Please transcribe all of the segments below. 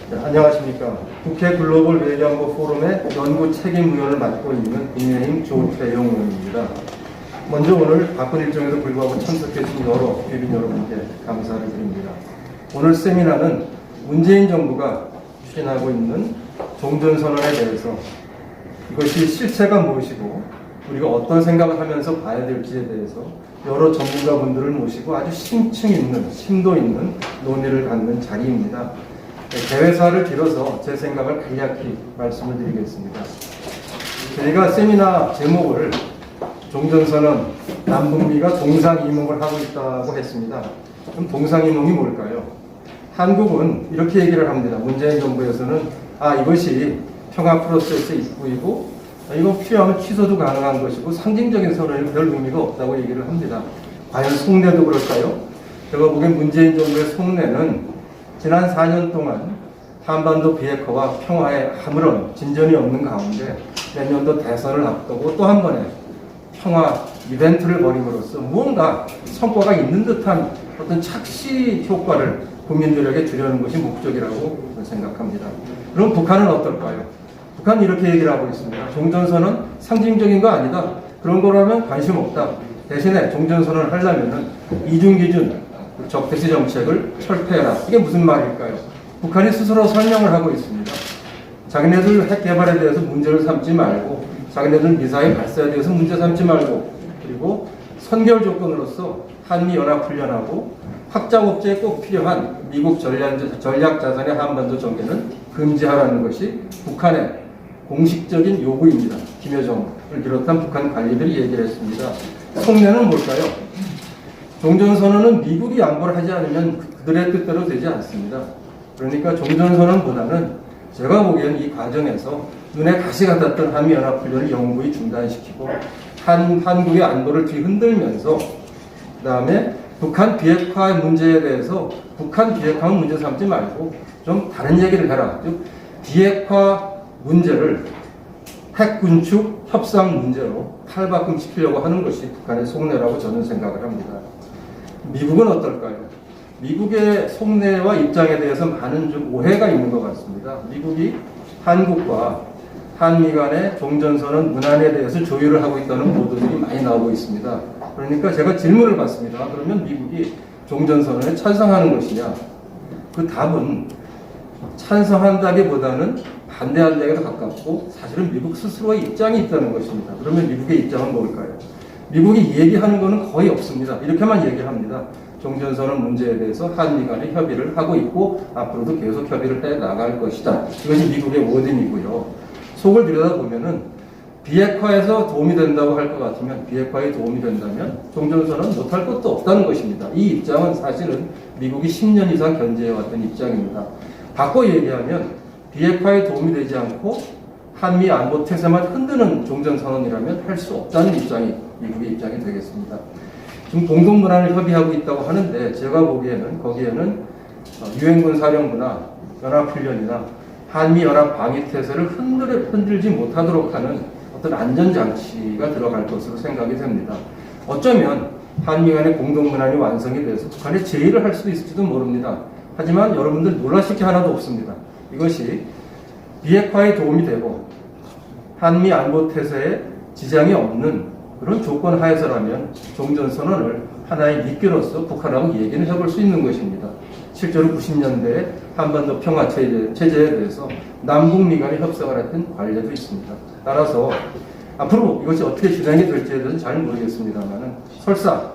네, 안녕하십니까. 국회 글로벌 외교안보 포럼의 연구 책임위원을 맡고 있는 국민의힘 조태영 의원입니다. 먼저 오늘 바쁜 일정에도 불구하고 참석해 주신 여러 귀빈 여러분께 감사를 드립니다. 오늘 세미나는 문재인 정부가 추진하고 있는 종전선언에 대해서 이것이 실체가 무엇이고 우리가 어떤 생각을 하면서 봐야 될지에 대해서 여러 전문가분들을 모시고 아주 심층 있는, 심도 있는 논의를 갖는 자리입니다. 개회사를 빌어서 제 생각을 간략히 말씀을 드리겠습니다. 저희가 세미나 제목을 종전선언, 남북미가 동상이몽을 하고 있다고 했습니다. 그럼 동상이몽이 뭘까요? 한국은 이렇게 얘기를 합니다. 문재인 정부에서는 이것이 평화 프로세스의 입구이고 이거 필요하면 취소도 가능한 것이고 상징적인 선언이 별 의미가 없다고 얘기를 합니다. 과연 속내도 그럴까요? 제가 보기엔 문재인 정부의 속내는 지난 4년 동안 한반도 비핵화와 평화에 아무런 진전이 없는 가운데 내년도 대선을 앞두고 또 한 번의 평화 이벤트를 벌임으로써 무언가 성과가 있는 듯한 어떤 착시 효과를 국민들에게 주려는 것이 목적이라고 생각합니다. 그럼 북한은 어떨까요? 북한은 이렇게 얘기를 하고 있습니다. 종전선언은 상징적인 거 아니다. 그런 거라면 관심 없다. 대신에 종전선언을 하려면은 이중기준 적대시 정책을 철폐해라. 이게 무슨 말일까요? 북한이 스스로 설명을 하고 있습니다. 자기네들 핵 개발에 대해서 문제를 삼지 말고, 자기네들 미사일 발사에 대해서 문제 삼지 말고, 그리고 선결 조건으로서 한미연합훈련하고 확장 억제에 꼭 필요한 미국 전략자산의 한반도 전개는 금지하라는 것이 북한의 공식적인 요구입니다. 김여정을 비롯한 북한 관리들이 얘기를 했습니다. 속내는 뭘까요? 종전선언은 미국이 양보를 하지 않으면 그들의 뜻대로 되지 않습니다. 그러니까 종전선언보다는 제가 보기엔 이 과정에서 눈에 가시가 닿던 한미연합훈련을 영구히 중단시키고 한국의 안보를 뒤흔들면서 그 다음에 북한 비핵화 문제에 대해서 북한 비핵화는 문제 삼지 말고 좀 다른 얘기를 해라. 즉 비핵화 문제를 핵 군축 협상 문제로 탈바꿈시키려고 하는 것이 북한의 속내라고 저는 생각을 합니다. 미국은 어떨까요? 미국의 속내와 입장에 대해서 많은 좀 오해가 있는 것 같습니다. 미국이 한국과 한미 간의 종전선언 문안에 대해서 조율을 하고 있다는 보도들이 많이 나오고 있습니다. 그러니까 제가 질문을 받습니다. 그러면 미국이 종전선언에 찬성하는 것이냐? 그 답은 찬성한다기보다는 반대한다기도 가깝고 사실은 미국 스스로의 입장이 있다는 것입니다. 그러면 미국의 입장은 뭘까요? 미국이 얘기하는 것은 거의 없습니다. 이렇게만 얘기합니다. 종전선언 문제에 대해서 한미 간의 협의를 하고 있고 앞으로도 계속 협의를 해 나갈 것이다. 이것이 미국의 워딩이고요. 속을 들여다보면은 비핵화에서 도움이 된다고 할 것 같으면 비핵화에 도움이 된다면 종전선언 못할 것도 없다는 것입니다. 이 입장은 사실은 미국이 10년 이상 견제해왔던 입장입니다. 바꿔 얘기하면 비핵화에 도움이 되지 않고 한미 안보 태세만 흔드는 종전선언이라면 할 수 없다는 입장이 미국의 입장이 되겠습니다. 지금 공동문안을 협의하고 있다고 하는데 제가 보기에는 거기에는 유엔군 사령부나 연합훈련이나 한미연합 방위태세를 흔들지 못하도록 하는 어떤 안전장치가 들어갈 것으로 생각이 됩니다. 어쩌면 한미 간의 공동문안이 완성이 돼서 북한에 제의를 할 수도 있을지도 모릅니다. 하지만 여러분들 놀라실 게 하나도 없습니다. 이것이 비핵화에 도움이 되고 한미 안보태세에 지장이 없는 그런 조건 하에서라면 종전선언을 하나의 미끼로서 북한하고 얘기는 해볼 수 있는 것입니다. 실제로 90년대에 한반도 평화체제에 대해서 남북미 간의 협상을 했던 관례도 있습니다. 따라서 앞으로 이것이 어떻게 진행이 될지에 대해서는 잘 모르겠습니다만 설사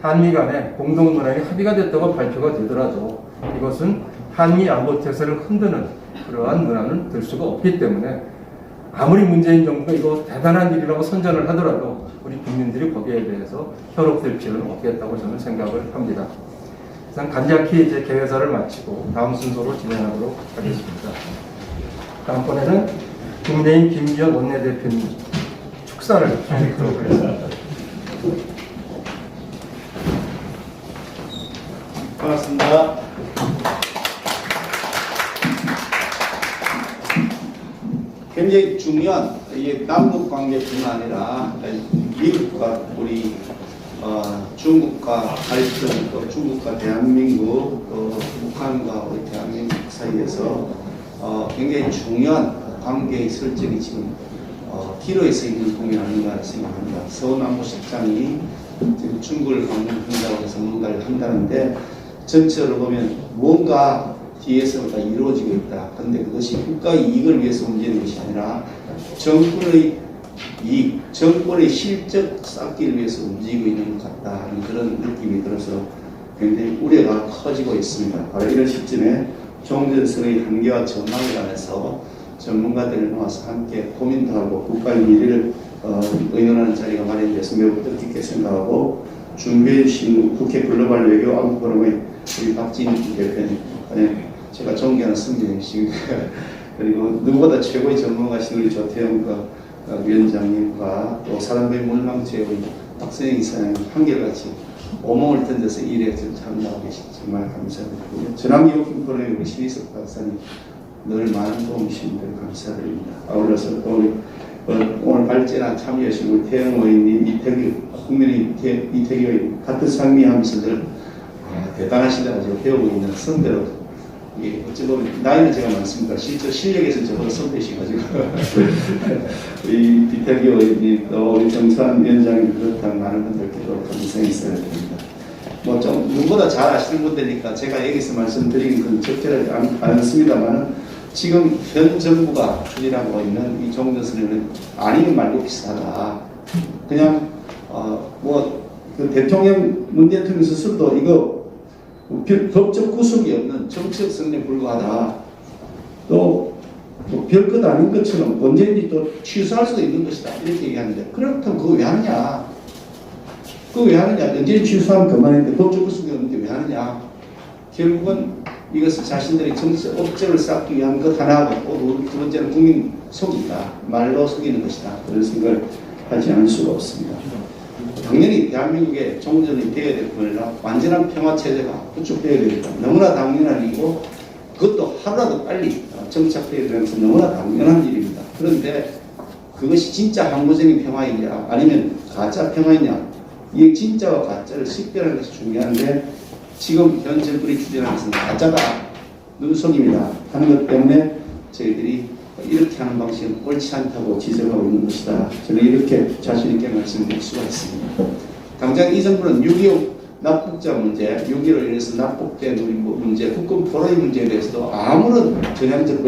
한미 간의 공동문안이 합의가 됐다고 발표가 되더라도 이것은 한미 안보태세를 흔드는 그러한 문안은 될 수가 없기 때문에 아무리 문재인 정부가 이거 대단한 일이라고 선전을 하더라도 우리 국민들이 거기에 대해서 현혹될 필요는 없겠다고 저는 생각을 합니다. 이상 간략히 이제 개회사를 마치고 다음 순서로 진행하도록 하겠습니다. 다음번에는 국민의힘 김기현 원내대표님 축사를 하도록 하겠습니다. 반갑습니다. 굉장히 중요한 남북 관계뿐만 아니라 미국과 우리 중국과 갈등, 또 중국과 대한민국, 또 북한과 우리 대한민국 사이에서 굉장히 중요한 관계의 설정이 지금 기로에 서 있는 국면 아닌가 생각합니다. 서남부식장이 지금 중국을 방문한다고 해서 뭔가를 한다는데 전체로 보면 뭔가 뒤에서가 이루어지고 있다. 그런데 그것이 국가의 이익을 위해서 움직이는 것이 아니라 정권의 이익, 정권의 실적 쌓기를 위해서 움직이고 있는 것 같다 하는 그런 느낌이 들어서 굉장히 우려가 커지고 있습니다. 바로 이런 시점에 종전선의 한계와 전망에 관해서 전문가들을 모아서 함께 고민도 하고 국가의 미래를 의논하는 자리가 마련돼서 매우 뜻깊게 생각하고 준비해 주신 국회 글로벌 외교 안보 포럼의 우리 박진 대표님, 제가 존경하는 선배님이신 그리고 누구보다 최고의 전문가신 우리 조태영 위원장님과 또 사람들의 물망체의 박선영 이사님 한결같이 오목을 던져서 일에 참여하고 계시고 정말 감사드리고요. 전남기독교 포럼의 우리 신희석 박사님 늘 많은 도움 주신 들 감사드립니다. 아울러서 또 우리 오늘 발제나 참여하신 우리 태영 의원님, 이태규 국민의 이태규 의원 같은 상미하면서 늘 대단하시다고 제가 배우고 있는 선배로 이게 어찌 보면 나이는 제가 많습니다. 실제 실력에서 저보다 선배시가지고 이 이태규 의원님 또 우리 정찬 위원장님 비롯한 많은 분들께도 감사히 있어야 됩니다. 뭐 좀 누구보다 잘 아시는 분들이니까 제가 여기서 말씀드리는 건 적절하지 않습니다만은 지금 현 정부가 추진하고 있는 이 종전선언은 아니면 말고 비슷하다. 그냥 그 대통령 문 대통령 스스로도 이거 법적 구속이 없는 정치적 성립에 불과하다. 또 별것 아닌 것처럼 언제든지 또 취소할 수도 있는 것이다. 이렇게 얘기하는데 그렇다면 그거 왜 하느냐? 그거 왜 하느냐? 언제든지 취소하면 그만인데 법적 구속이 없는데 왜 하느냐? 결국은 이것은 자신들의 정치적 업적을 쌓기 위한 것 하나하고 두 번째는 국민 속이다. 말로 속이는 것이다. 그런 생각을 하지 않을 수가 없습니다. 당연히 대한민국의 종전이 되어야 될 거라 완전한 평화체제가 구축되어야 됩니다. 너무나 당연한 일이고 그것도 하루라도 빨리 정착되어야 되는 것은 너무나 당연한 일입니다. 그런데 그것이 진짜 항구적인 평화이냐 아니면 가짜 평화이냐 이 진짜와 가짜를 식별하는 것이 중요한데 지금 현 정권이 추진하는 것은 가짜다, 눈속임이다 하는 것 때문에 저희들이 이렇게 하는 방식은 옳지 않다고 지적하고 있는 것이다. 저는 이렇게 자신있게 말씀드릴 수가 있습니다. 당장 이 정부는 6.25 납북자 문제, 6.15로 인해서 납북된 우리 문제, 국군 포로의 문제에 대해서도 아무런 전향적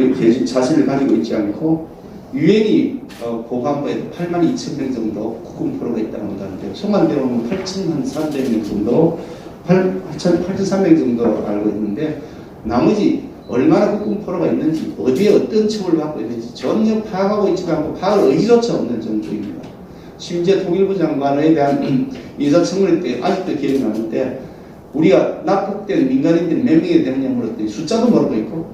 자신을 가지고 있지 않고 유엔이 보관부에 8만 2천 명 정도 국군 포로가 있다고 한다는데 송환되면 8,300명 정도 8,300명 정도 알고 있는데 나머지 얼마나 국군 포로가 있는지 어디에 어떤 처벌을 받고 있는지 전혀 파악하고 있지도 않고 파악할 의지조차 없는 정도입니다. 심지어 통일부 장관에 대한 인사청문회 때 아직도 기억이 나는데 우리가 납북된 민간인들이 몇 명이 되느냐 물었더니 숫자도 모르고 있고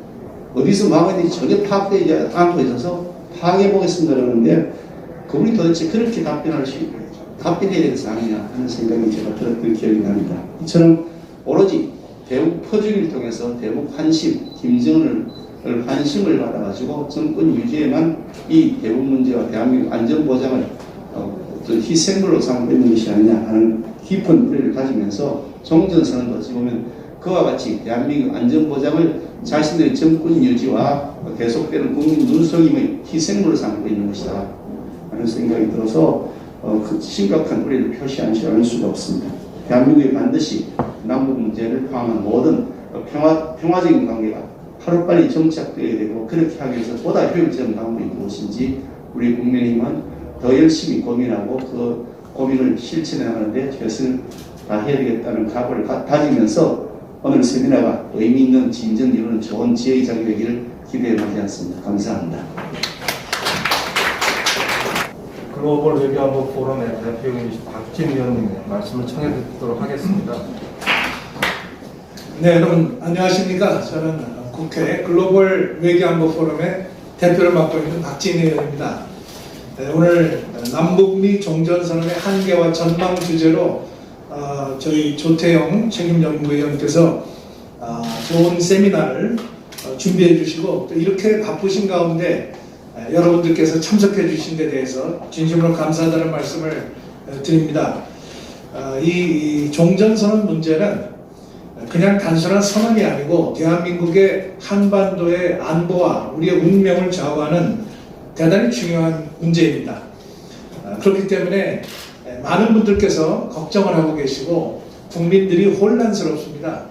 어디서 망했는지 전혀 파악되지 않고 있어서 파악해보겠습니다 그러는데 그분이 도대체 그렇게 답변해야 되는 상황이냐 하는 생각이 제가 들었던 기억이 납니다. 이처럼 오로지 대북 퍼주기를 통해서 대북 환심, 김정은을 환심을 받아가지고 정권 유지에만 이 대북 문제와 대한민국 안전보장을 어떤 희생물로 삼고 있는 것이 아니냐 하는 깊은 우려를 가지면서 종전선언도 어찌 보면 그와 같이 대한민국 안전보장을 자신들의 정권 유지와 계속되는 국민 눈속임의 희생물로 삼고 있는 것이다 하는 생각이 들어서 그 심각한 우려를 표시하지 않을 수가 없습니다. 대한민국이 반드시 남북 문제를 포함한 모든 평화적인 관계가 하루빨리 정착되어야 되고 그렇게 하기 위해서 보다 효율적인 방법이 무엇인지 우리 국민의힘은 더 열심히 고민하고 그 고민을 실천해 나가는데 최선을 다해야 되겠다는 각오를 다지면서 오늘 세미나가 의미 있는 진정 이루는 좋은 지혜의 되기를 기대해 마지 않습니다. 감사합니다. 글로벌 외교안보 포럼의 대표이신 박진 위원님의 말씀을 청해 듣도록 하겠습니다. 네, 여러분 안녕하십니까? 저는 국회 글로벌 외교안보 포럼의 대표를 맡고 있는 박진 의원입니다. 네, 오늘 남북미 종전선언의 한계와 전망 주제로 저희 조태영 책임연구위원께서 좋은 세미나를 준비해 주시고 또 이렇게 바쁘신 가운데 여러분들께서 참석해 주신 데 대해서 진심으로 감사하다는 말씀을 드립니다. 이 종전선언 문제는 그냥 단순한 선언이 아니고 대한민국의 한반도의 안보와 우리의 운명을 좌우하는 대단히 중요한 문제입니다. 그렇기 때문에 많은 분들께서 걱정을 하고 계시고 국민들이 혼란스럽습니다.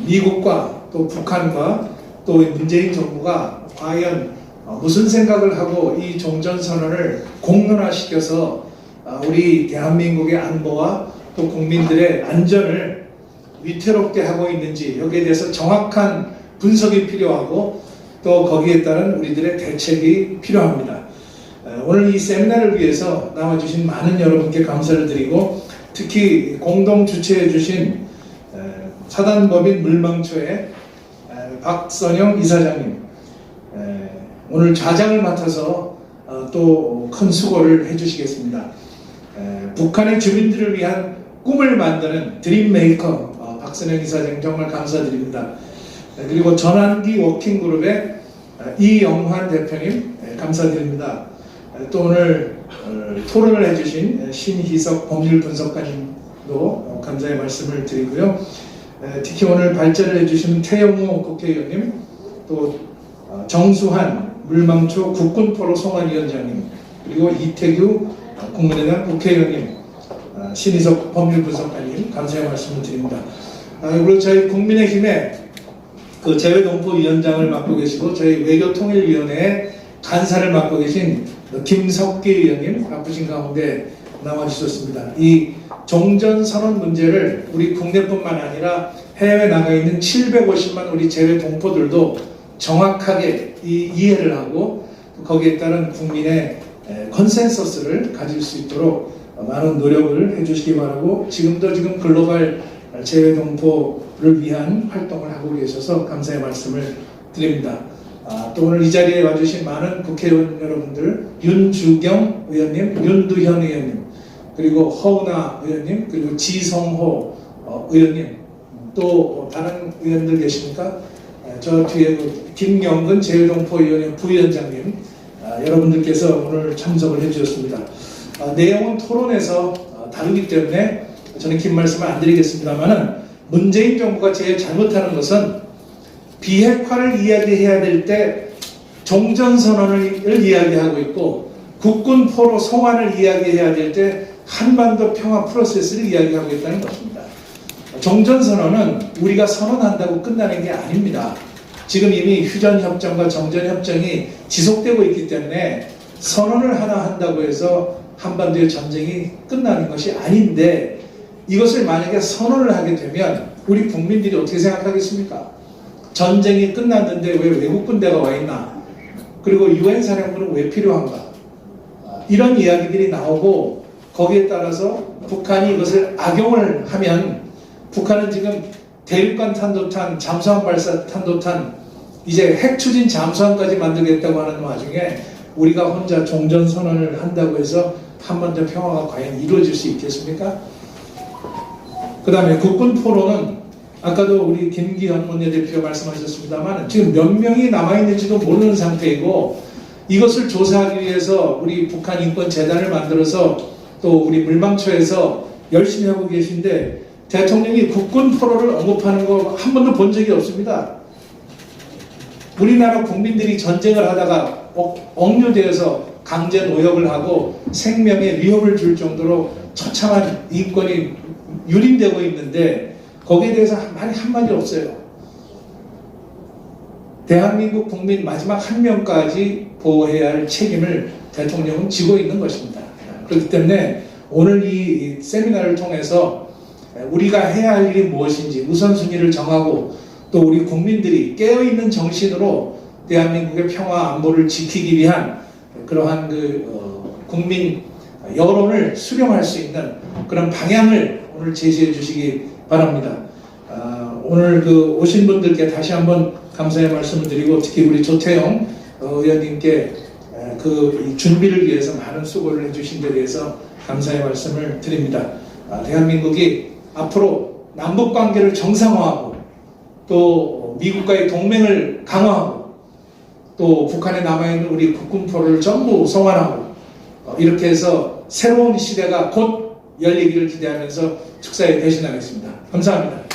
미국과 또 북한과 또 문재인 정부가 과연 무슨 생각을 하고 이 종전선언을 공론화시켜서 우리 대한민국의 안보와 또 국민들의 안전을 위태롭게 하고 있는지 여기에 대해서 정확한 분석이 필요하고 또 거기에 따른 우리들의 대책이 필요합니다. 오늘 이 세미나를 위해서 나와주신 많은 여러분께 감사를 드리고 특히 공동 주최해 주신 사단법인 물망초의 박선영 이사장님 오늘 좌장을 맡아서 또 큰 수고를 해주시겠습니다. 북한의 주민들을 위한 꿈을 만드는 드림메이커 박선영 이사장 정말 감사드립니다. 그리고 전환기 워킹그룹의 이영환 대표님 감사드립니다. 또 오늘 토론을 해주신 신희석 법률분석관님도 감사의 말씀을 드리고요. 특히 오늘 발제를 해주신 태영호 국회의원님, 또 정수환 물망초 국군포로 송환위원장님, 그리고 이태규 국민의당 국회의원님, 신희석 법률분석관님 감사의 말씀을 드립니다. 그리고 저희 국민의힘의 그 재외동포위원장을 맡고 계시고 저희 외교통일위원회의 간사를 맡고 계신 김석기 의원님 바쁘신 가운데 나와주셨습니다. 이 종전선언 문제를 우리 국내뿐만 아니라 해외에 나가 있는 750만 우리 재외 동포들도 정확하게 이해를 하고 거기에 따른 국민의 컨센서스를 가질 수 있도록 많은 노력을 해주시기 바라고 지금도 글로벌 재외 동포를 위한 활동을 하고 계셔서 감사의 말씀을 드립니다. 또 오늘 이 자리에 와주신 많은 국회의원 여러분들, 윤주경 의원님, 윤두현 의원님, 그리고 허은하 의원님, 그리고 지성호 의원님, 또 다른 의원들 계십니까? 저 뒤에 김영근 재외동포위원회 부위원장님, 여러분들께서 오늘 참석을 해주셨습니다. 내용은 토론에서 다르기 때문에 저는 긴 말씀을 안 드리겠습니다만은 문재인 정부가 제일 잘못하는 것은 비핵화를 이야기해야 될 때 종전선언을 이야기하고 있고 국군 포로 송환을 이야기해야 될 때 한반도 평화 프로세스를 이야기하고 있다는 것입니다. 종전선언은 우리가 선언한다고 끝나는 게 아닙니다. 지금 이미 휴전협정과 정전협정이 지속되고 있기 때문에 선언을 하나 한다고 해서 한반도의 전쟁이 끝나는 것이 아닌데 이것을 만약에 선언을 하게 되면 우리 국민들이 어떻게 생각하겠습니까? 전쟁이 끝났는데 왜 외국 군대가 와 있나? 그리고 유엔 사령부는 왜 필요한가? 이런 이야기들이 나오고 거기에 따라서 북한이 이것을 악용을 하면 북한은 지금 대륙간 탄도탄, 잠수함 발사 탄도탄, 이제 핵 추진 잠수함까지 만들겠다고 하는 와중에 우리가 혼자 종전선언을 한다고 해서 한반도 평화가 과연 이루어질 수 있겠습니까? 그 다음에 국군 포로는 아까도 우리 김기현 원내대표 말씀하셨습니다만 지금 몇 명이 남아있는지도 모르는 상태이고 이것을 조사하기 위해서 우리 북한 인권재단을 만들어서 또 우리 물망초에서 열심히 하고 계신데 대통령이 국군 포로를 언급하는 거 한 번도 본 적이 없습니다. 우리나라 국민들이 전쟁을 하다가 억류되어서 강제 노역을 하고 생명에 위협을 줄 정도로 처참한 인권이 유린되고 있는데 거기에 대해서 말이 한마디 없어요. 대한민국 국민 마지막 한 명까지 보호해야 할 책임을 대통령은 지고 있는 것입니다. 그렇기 때문에 오늘 이 세미나를 통해서 우리가 해야 할 일이 무엇인지 우선순위를 정하고 또 우리 국민들이 깨어있는 정신으로 대한민국의 평화 안보를 지키기 위한 그러한 국민 여론을 수렴할 수 있는 그런 방향을 오늘 제시해 주시기 바랍니다. 오늘 오신 분들께 다시 한번 감사의 말씀을 드리고 특히 우리 조태영 의원님께 이 준비를 위해서 많은 수고를 해주신 데 대해서 감사의 말씀을 드립니다. 대한민국이 앞으로 남북 관계를 정상화하고 또 미국과의 동맹을 강화하고 또 북한에 남아있는 우리 국군포를 전부 송환하고 이렇게 해서 새로운 시대가 곧 열리기를 기대하면서 축사에 대신하겠습니다. 감사합니다.